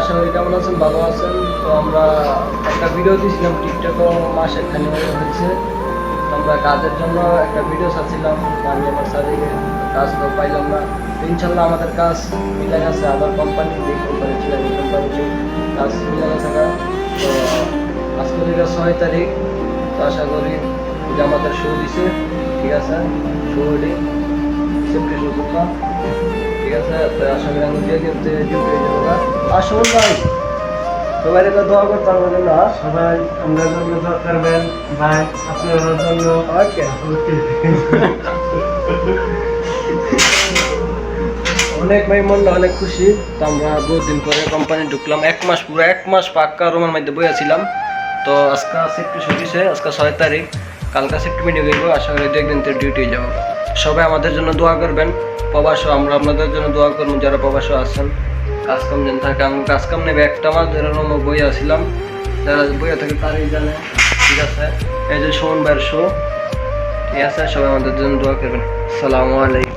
আশা করি কেমন আছেন, ভালো আছেন। তো আমরা একটা ভিডিও দিয়েছিলাম টিকটকে, মাস একখানি হয়েছে। তো আমরা কাজের জন্য একটা ভিডিও চাচ্ছিলাম, আমি আমার স্যারকে কাজ তো পাইলাম না। তো ইনশাল্লাহ আমাদের কাজ মিলে গেছে, আবার কোম্পানি যে কোম্পানি ছিলাম এই কোম্পানিতে কাজ মিলে গেছে। তো আজকে হলো 6 তারিখ। তো আশা করি যে আমাদের শো দিছে, ঠিক আছে, শো রেডি সেপ্টেম্বর শুক্রবার, ঠিক আছে। তো আশা করি আমি দিয়ে দিতে ডিউটি হয়ে যাবো। আর শোন ভাই, সবাই এটা দোয়া করতে পারবেন না, সবাই আমাদের জন্য দোয়া করবেন ভাই, আপনার জন্য। ওকে। অনেক ভাই, মনটা অনেক খুশি। তো আমরা বহুদিন পরে কোম্পানি ঢুকলাম, 1 মাস, পুরো 1 মাস পাক্কা রুমের মধ্যে বইয়াছিলাম। তো আজকে শিফট শুরুছে, আজকে 6 তারিখ, কালকা শিফট মিটিং হইব। আশা করি 2 একদিন তো ডিউটি যাব। সবাই আমাদের জন্য দোয়া করবেন, প্রবাসও আমরা আপনাদের জন্য দোয়া করবো, যারা প্রবাসও আছেন। কাজকাম যেন থাকে, আমি কাজকাম নেবে 1টা মাস ধরে রুমে বই আসছিলাম, যারা বইয়া থাকে তারাই জানে, ঠিক আছে। এই যে শোন ভাইয়ের শো, ঠিক আছে। সবাই আমাদের জন্য দোয়া করবেন। আসসালামু আলাইকুম।